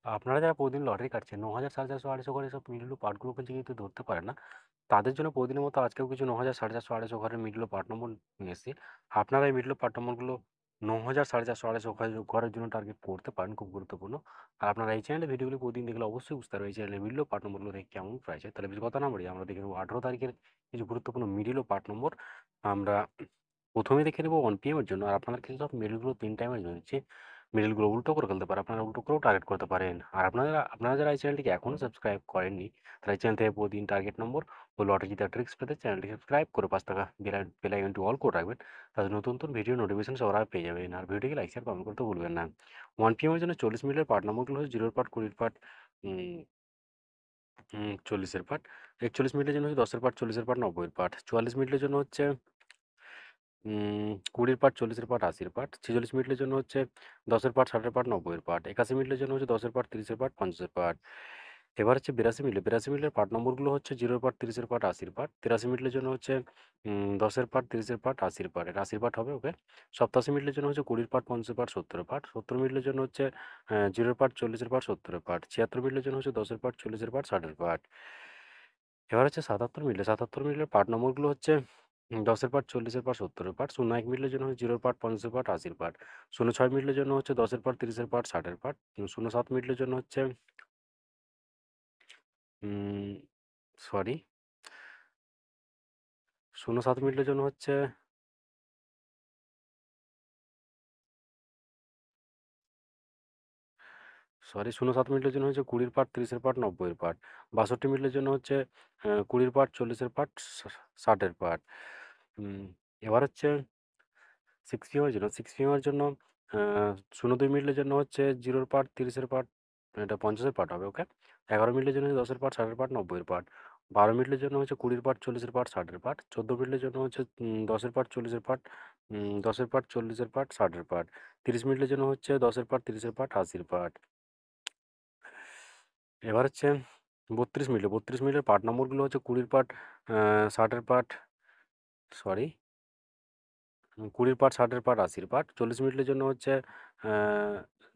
আপনারা যারা প্রতিদিন লটারি কাটছেন ৯,০০০, ৪,৫০০, ২৫০ করে এসব মিডল পার্টগুলো কিন্তু ধরতে পারেন না। তাদের জন্য প্রতিদিনের মতো আজকেও কিছু ৯,০০০, ৪,৫০০, ২৫০ ঘরের মিডল পার্ট নম্বর নিয়ে এসেছি। আপনারা এই মিডল পার্ট নম্বরগুলো ৯,০০০, ৪,৫০০, ২৫০ ঘরের জন্য টার্গেট করতে পারেন, খুব গুরুত্বপূর্ণ। আর আপনারা এই চ্যানেলে ভিডিওগুলি প্রতিদিন দেখলে অবশ্যই বুঝতে পারবেন এই চ্যানেলে মিডল পার্ট নম্বরগুলো দেখে কেমন প্রাইস হয়। তাহলে বেশি কথা না বাড়িয়ে আমরা দেখে নেব ১৮ তারিখের কিছু গুরুত্বপূর্ণ মিডল ও পার্ট নম্বর। আমরা প্রথমে দেখে নেব 1 PM এর জন্য। আর আপনাদের কিন্তু সব মিডলগুলো ৩ টাইমের জন্য দিচ্ছি। মিডলগুলো উল্টো করে ফেলতে পারে। আপনারা উল্টো করেও টার্গেট করতে পারেন। আর আপনারা যারা এই চ্যানেলটিকে এখনও সাবস্ক্রাইব করেননি, তারা এই চ্যানেল থেকে প্রতিদিন টার্গেট নম্বর ও লটারি জেতার ট্রিক্স পেতে চ্যানেলটি সাবস্ক্রাইব করে ৳৫ বেল আইকনটি অল করে রাখবেন। তাহলে নতুন নতুন ভিডিও নোটিফিকেশন সবার আগে পেয়ে যাবেন। আর ভিডিওটিকে লাইক, শেয়ার, কমেন্ট করতে ভুলবেন না। 1 PM এর জন্য 40 মিনিটের পার্ট নম্বরগুলো হচ্ছে 0 এর পার্ট, 20 এর পার্ট, উম 40 এর পার্ট। 41 মিনিটের জন্য হচ্ছে 10 এর পার্ট, 40 এর পার্ট, 90 এর পার্ট। 44 মিনিটের জন্য হচ্ছে 20 পার্ট, 40 পার্ট, 80 পার্ট। 46 মিনিটের জন্য হচ্ছে 10 পার্ট, 60 পার্ট, 90 পার্ট। 81 মিনিটের জন্য হচ্ছে 10 পার্ট, 30 পার্ট, 50 পার্ট। এবার হচ্ছে 82 মিনিট। 82 মিনিটের পার্ট নম্বরগুলো হচ্ছে 0 পার্ট, 30 পার্ট, 80 পার্ট। 83 মিনিটের জন্য হচ্ছে 10 পার্ট, 30 পার্ট, 80 পার্ট। এটা 80 পার্ট হবে, ওকে। 87 মিনিটের জন্য হচ্ছে 20 পার্ট, 50 পার্ট, 70 পার্ট। 70 মিনিটের জন্য হচ্ছে 0 পার্ট, 40 পার্ট, 70 পার্ট। 76 মিনিটের জন্য হচ্ছে 10 পার্ট, 40 পার্ট, 60 পার্ট। এবার হচ্ছে 77 মিনিট। 77 মিনিটের পার্ট নম্বরগুলো হচ্ছে 10 পার্ট, 40 পার্ট, 70 পার্ট। 01 মিনিটের জন্য হচ্ছে 0 পার্ট, 50 পার্ট, 80 পার্ট। 06 মিনিটের জন্য হচ্ছে 10 পার্ট, 30 পার্ট, 60 পার্ট। 07 মিনিটের জন্য হচ্ছে উম সরি 07 মিনিটের জন্য হচ্ছে সরি 07 মিনিটের জন্য হচ্ছে 20 পার্ট, 30 পার্ট, 90 পার্ট। 62 মিনিটের জন্য হচ্ছে 20 পার্ট, 40 পার্ট, 60 পার্ট। উম এবার হচ্ছে 6 PM এর জন্য 6 PM এর জন্য আ 02 মিনিটের জন্য হচ্ছে 0 পার্ট, 30 পার্ট, এটা 50 পার্ট হবে, ওকে। 11 মিনিটের জন্য 10 পার্ট, 60 পার্ট, 90 পার্ট। 12 মিনিটের জন্য হচ্ছে 20 পার্ট, 40 পার্ট, 60 পার্ট। 14 মিনিটের জন্য হচ্ছে 10 part, 40 part, 10 part, 40 part, 60 part. 30 মিনিটের জন্য হচ্ছে 10 পার্ট, 30 পার্ট, 80 পার্ট। এবার হচ্ছে 32 মিনিট। 32 মিনিটের পার্ট নম্বরগুলো হচ্ছে 20 part, 60 part, sorry 20 part, 60 part, 80 part. 40 মিনিটের জন্য হচ্ছে আ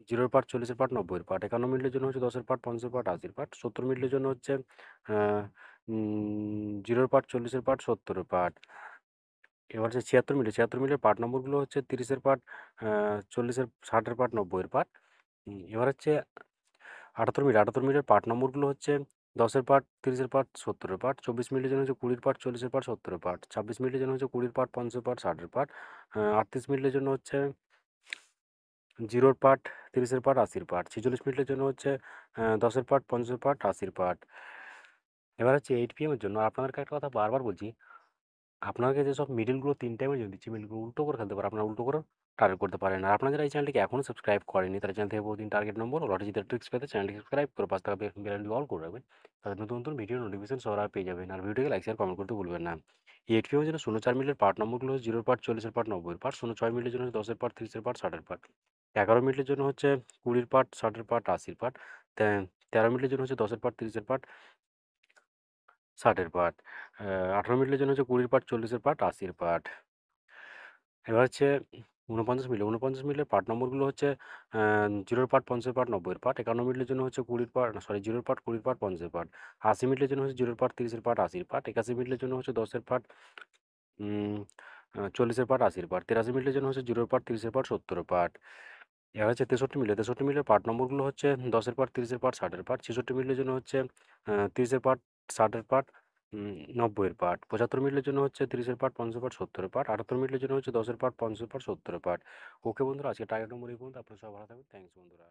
0 পার্ট, 40 পার্ট, 90 পার্ট। 51 মিনিটের জন্য হচ্ছে 10 পার্ট, 50 পার্ট, 80 পার্ট। 70 মিনিটের জন্য হচ্ছে আ 0 পার্ট, 40 পার্ট, 70 পার্ট। এবার হচ্ছে 76 মিনিট। 76 মিনিটের পার্ট নম্বরগুলো হচ্ছে 30 পার্ট, 40 60 পার্ট, 90 পার্ট। এবার হচ্ছে 78 মিনিট। 78 মিনিটের পার্ট নম্বরগুলো হচ্ছে 10 পার্ট, 30 পার্ট, 70 পার্ট। 24 মিনিটের জন্য হচ্ছে 20 পার্ট, 40 পার্ট, 70 পার্ট। 26 মিনিটের জন্য হচ্ছে 20 পার্ট, 50 পার্ট, 60 পার্ট। 38 মিনিটের জন্য হচ্ছে 0 পার্ট, 30 পার্ট, 80 পার্ট। 46 মিনিটের জন্য হচ্ছে 10 পার্ট, 50 পার্ট, 80 পার্ট। এবার হচ্ছে 8 PM এর জন্য আপনাদেরকে একটা কথা বারবার বলছি, আপনাকে যেসব মিডলগুলো ৩ টাইমে যদি দিচ্ছি, মিডলগুলো উল্টো করে খেলতে পারে, আপনারা উল্টো করেও টার্গেট করতে পারেন। আর আপনারা যারা এই চ্যানেলটিকে এখনও সাবস্ক্রাইব করেননি, তারা চ্যানেল থেকে প্রতিদিন টার্গেট নম্বর ও লটারি জিতার ট্রিক্স পেতে চ্যানেলটি সাবস্ক্রাইব করে ৳৫ বেল আইকনটি অল করে রাখবেন। তাহলে নতুন নতুন ভিডিও নোটিফিকেশন সবার আগে পেয়ে যাবেন। আর ভিডিওকে লাইক, শেয়ার, কমেন্ট করতে ভুলবেন না। এই 8 PM এর জন্য ০৪ মিনিটের পার্ট নম্বরগুলো হচ্ছে 0 পার্ট, 40 পার্ট, 90 পার্ট। 06 মিনিটের জন্য 10 পার্ট, 30 পার্ট, 60 পার্ট। 11 মিনিটের জন্য হচ্ছে 20 পার্ট, 60 পার্ট, 80 পার্ট। 13 মিনিটের জন্য হচ্ছে 10 পার্ট, 30 পার্ট, 60 পার্ট। 18 মিনিটের জন্য হচ্ছে 20 পার্ট, 40 পার্ট, 80 পার্ট। এবার হচ্ছে 49 মিনিট। 49 মিনিটের পার্ট নম্বরগুলো হচ্ছে 0 পার্ট, 50 পার্ট, 90 পার্ট। 51 মিনিটের জন্য হচ্ছে 20 part, sorry 0 part, 20 part, 50 part. 80 মিনিটের জন্য হচ্ছে 0 পার্ট, 30 পার্ট, 80 পার্ট। 81 মিনিটের জন্য হচ্ছে 10 পার্ট, উম 40 পার্ট, 80 পার্ট। 83 মিনিটের জন্য হচ্ছে 0 পার্ট, 30 পার্ট, 70 পার্ট। এবার হচ্ছে 63 মিনিট। 63 মিনিটের পার্ট নম্বরগুলো হচ্ছে 10 পার্ট, 30 পার্ট, 60 পার্ট। 66 মিনিটের জন্য হচ্ছে 30 পার্ট, 60 পার্ট, 90 পার্ট। 75 মিনিটের জন্য হচ্ছে 30 পার্ট, 50 পার্ট, 70 পার্ট। 78 মিনিটের জন্য হচ্ছে 10 পার্ট, 50 পার্ট, 70 পার্ট। ওকে বন্ধুরা, আজকে টার্গেট নম্বর এই পর্যন্ত। আপনারা সবাই ভালো থাকবেন। থ্যাংকস বন্ধুরা।